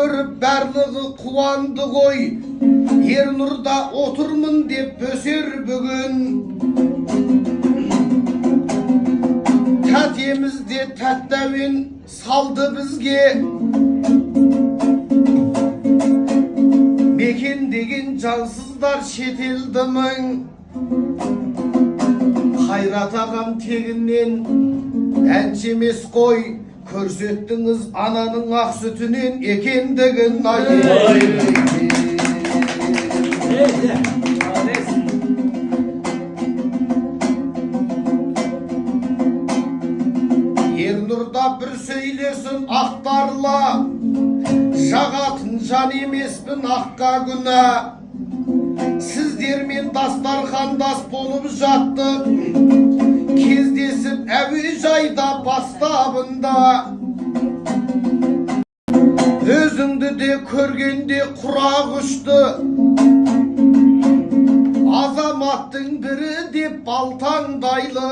көріп барлығы қуанды ғой, Ернұрда отырмын деп бөсер бүгін. Тәтемізде тәттәуен салды бізге, мекен деген жансыздар шетелді мың. Қайрат ағам тегінен әнші емес қой, көрсеттіңіз ананың ақ сүтінен екендігін. Ернұрда бір сөйлесін ақтарла, жағатын жан емеспін аққа күнә. Сіздермен дастархандас болып жаттық, кездесіп әуежайда бастабында. Өзіңді де көргенде құрақ ұшты, азаматтың бірі деп балтаңдайлы.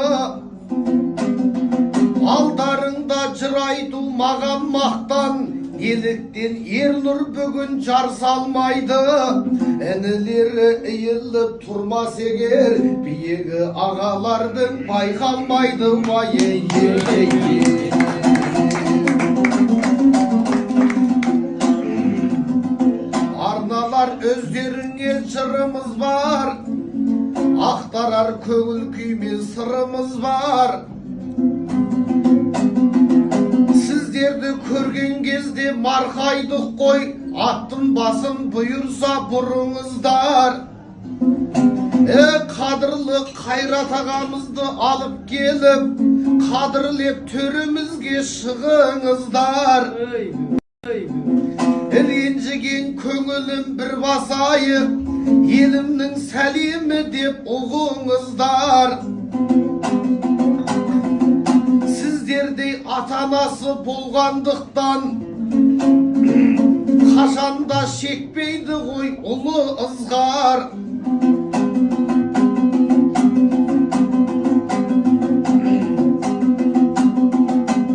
Алдарыңда жыр айту маған мақтан, неліктен Ернұр бүгін жар салмайды. Інілері иіліп тұрмас егер, биігі ағалардың байқалмайды. Арналар өздеріңе жырымыз бар, ақтарар көңіл күймен сырымыз бар. Сіздерді көрген кезде марқайдық қой, аттың басын бұйырса бұрыңыздар. Қадірлі Қайрат ағамызды алып келіп, қадірлеп төрімізге шығыңыздар. Ренжіген көңілім бір басайып, елімнің сәлемі деп ұғыңыздар. Сіздердей ата-анасы болғандықтан қашанда шекпейді ғой ұлы ызғар.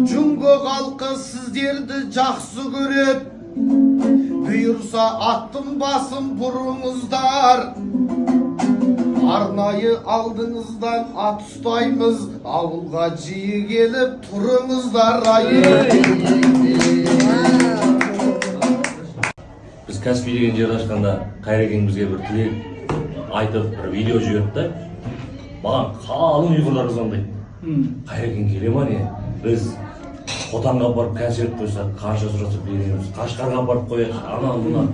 Жүнгі халқы сіздерді жақсы көреді, бұйырса аттың басын бұрыңыздар. Арнайы алдыңыздан ат ұстаймыз, ауылға жиі келіп тұрыңыздар. Біз Каспий деген жерді ашқанда Қайрекең бізге бір тілек айтып, бір видео жіберді. Маған қалың ұйғырлар звондайды. Қайрекең келе ма не? Біз Қотанға барып концерт қойсақ, қанша сұраса береміз. Қашқарға барып қояқшы, анау мына.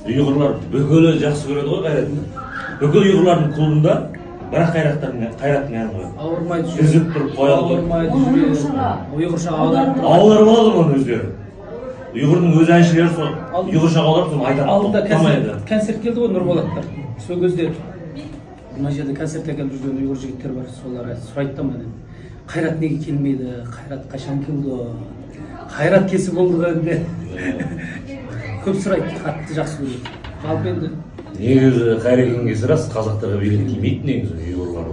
Ұйғырлар бүкілі жақсы көреді ғой Қайратын. Бүкіл ұйғырлардың клубында бірақ Қайраттың әнін қояды. Ауырмайды жүре. Үзіп тұрып қоя алды. Ауырмайды жүре. Ұйғырша аударып тұрып. Аударып алады оны өздері. Ұйғырдың өз әншілері сол ұйғырша аударып соны айтады. Алдында концерт келді ғой Нұрболаттар. Сол кезде мына жерде концертке келіп жүрген ұйғыр жігіттер бар. Солар сұрайды да мені. Қайрат неге келмейді? Қайрат қашан келді? Қайрат келсе болды ғой енді. Көп сұрайды, қатты жақсы көреді. Жалпы енді негізі Қайрекең келсе рас қазақтарға билет келмейді негізі ұйғырлар.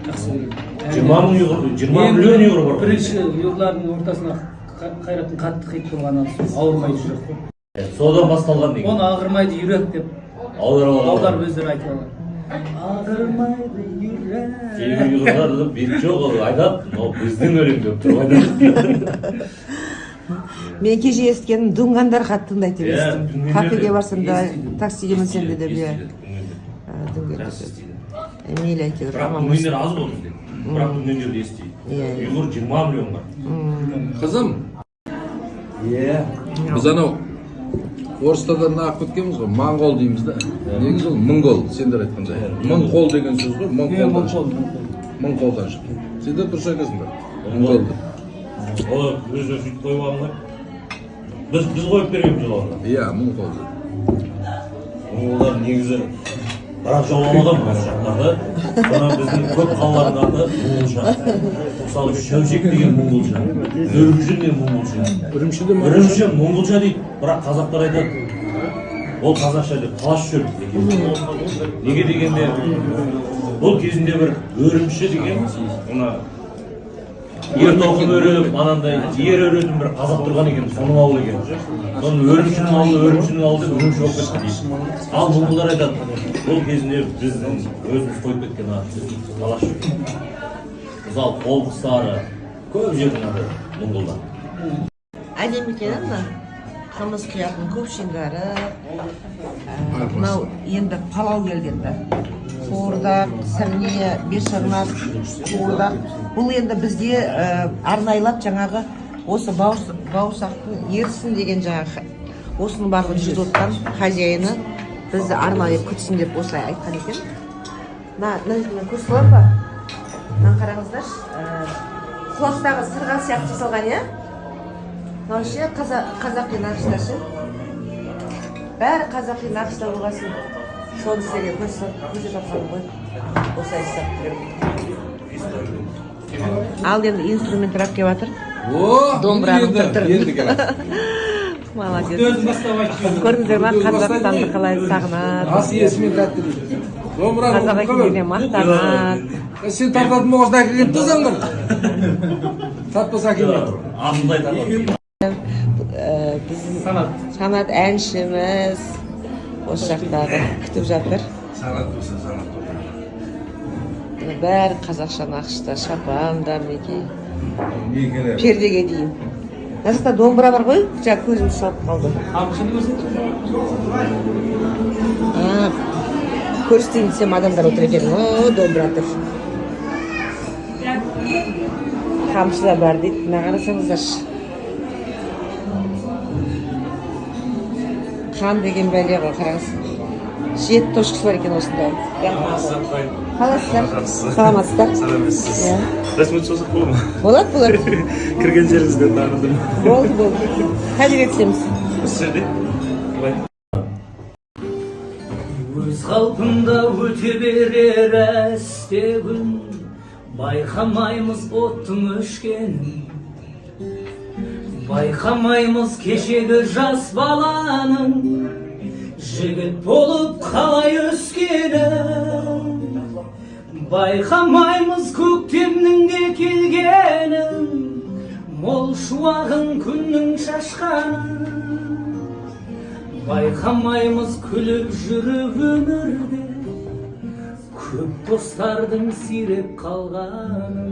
Жақсы көреді. 20 миллион ұйғыр бар. Бірінші ұйғырлардың ортасына Қайраттың қатты хит болғаны ауырмайды жүрек қой. Содан басталған неге? Оны ағырмайды жүрек деп аударып өздері айтып алған. Ағырмайды жүрек. Кейбір ұйғырлар бет жоқ айтады, но біздің өлең деп тұрып айтады. Мен кеше естігенім Дүнғандар қатты тыңдайды деп естідім. Кафеге барсам да, таксиге мінсем де Дүнген естиді. Мейлі әйтеуір. Бірақ дүнгендер аз болды бізде. Бірақ дүнгендерді естиді. Ұйғыр 20 миллион бар. Қызым, біз анау орыстардан нағып кеткенбіз ғой, моңғол дейміз да. Негізі ол моңғол, сендер айтқан жай. Моңғол деген сөз ғой, моңғолдан шықты. Сендер дұрыс айтасыңдар. Моңғолды. Олар өзі сөйтіп қойып алыңдар. Біз қойып бергенбіз оларға. Иә, моңғолды. Олар негізі бірақ жауламаған бұл жақтарды. Бұна біздің көп қалалардан да моңғолша. Мысалы Шәушек деген моңғолша, Үрімші деген моңғолша. Үрімші моңғолша дейді, бірақ қазақтар айтады. Ол қазақша деп талас жүр. Неге дегенде бұл кезінде бір Үрімші деген ер тоқым өріп анандай ер өретін бір қазақ тұрған екен, соның ауылы екен. Соның өрімшінің ауылы деп үрімші болып кетті дейді. Ал мұңғылдар айтады, бұл кезінде біздің өзіміз қойып кеткен алаш мысалы қол құстары көп жердің аты мұңғылдар. әдемі екен мына қымыз құятын көпшеңдары. Мынау енді палау келгенді. Қуырдақ, сәлме, бешағнақ, қуырдақ. Бұл енді бізде арнайлап жаңағы осы бауырсақтың ерсін деген жаңағы осының барлығын жүріп отқан хозяйыны бізді арнайы күтсін деп осылай айтқан екен. Мына жерден көрсетіп алар ба? Мына қараңыздар. Құлақтағы сырға сияқты жасалған, иә? Мынау ше қазақи нақышта ше. Бәрі қазақи нақышта болғасын. Соны сіздерге көрсетіп жатқаным ғой. Осылай істеп тұрамын. Ал енді инструменттер келіп жатыр. Домбыраны тұр. Молодец. Көрдіңіздер ма, Қазақстанды қалай сағынады. Ас иесімен тәтті дейді. Қазақ екендеріне мақтанады. Сен тартатын болғанда әкелген тозаңдар. Тартпаса әкелген. Асындай тартады. Біздің Санат әншіміз осы жақтағы күтіп жатыр. Санат болса санат болса. Бәрі қазақша нақышта, шапандар, неке. Пердеге дейін. Мына жақта домбыра бар ғой, жаңа көзім шалып қалды. Көрсетейін десем адамдар отыр екен. Домбыра тұр. Қамшы да бар дейді. Мына қарасаңыздаршы. Қан деген бәле ғой, қараңыз. 7 точкасы бар екен осындай. Қалайсыздар? Саламатсыздар? Сәлеметсіз. Рәсмет созық болды ма? Болады. Кірген жеріңізден таныдым. Болды. Қайда кетсеміз? Осы жерде? Былай. Өз қалпында өте берер әсте күн, байқамаймыз оттың өшкенін. Байқамаймыз кешегі жас баланың жігіт болып қалай өскенін. Байқамаймыз көктемнің де келгенін, мол шуағын күннің шашқанын. Байқамаймыз күліп жүріп өмірде көп достардың сиреп қалғанын.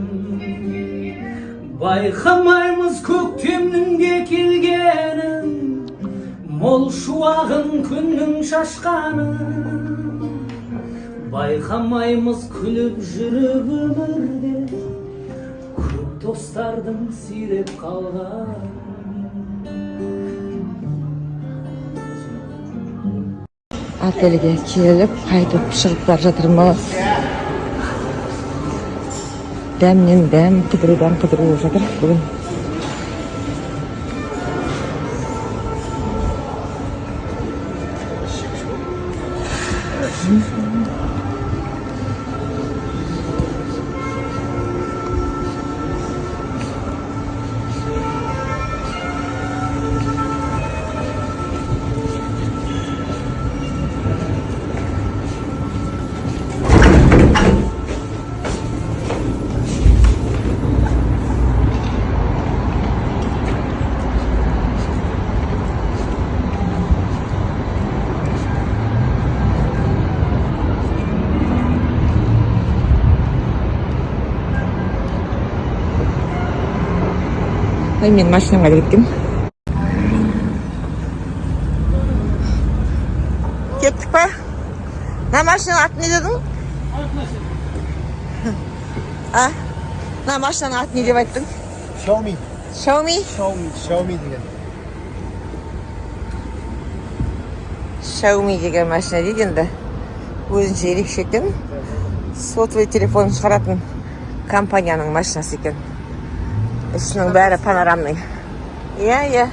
Байқамаймыз көктемнің де келгенін, мол шуағын күннің шашқанын. Байқамаймыз күліп жүріп өмірде көп достардың сиреп қалғанын. Отельге келіп, қайтып шығып бара жатырмыз. Дәмнен дәм, кідірудан кідіру болып жатыр бүгін. Мен машинаға кеттім. Кеттік па? Мына машинаның аты не дедің? Мына машинаның аты не деп айттың? Xiaomi. Xiaomi? Xiaomi деген. Xiaomi деген машина дейді енді. Өзінше ерекше екен. Сотовый телефон шығаратын компанияның машинасы екен. Ішінің бәрі панорамный. Иә.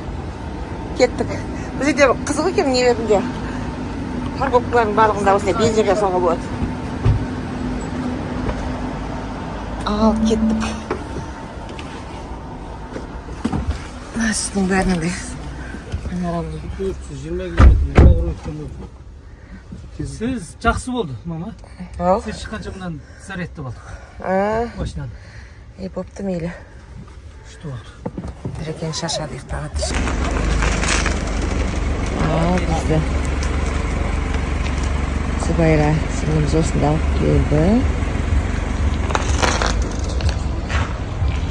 Кеттік. Бұл жерде қызық екен нелерінде. Парковкалардың барлығында осылай бензин жасауға болады. Ал кеттік. Ішінің бәрінде панорамный. 420 км. Сіз жақсы болды, мама. Сіз шыққанша мұнан зарядты болдық. Машинада. Бопты мейлі. Что вот? Direkten şaşadı yıktağı. Bizde Zubayra singlimiz osunda alıp geldi.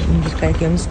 Şimdi bir ekemiz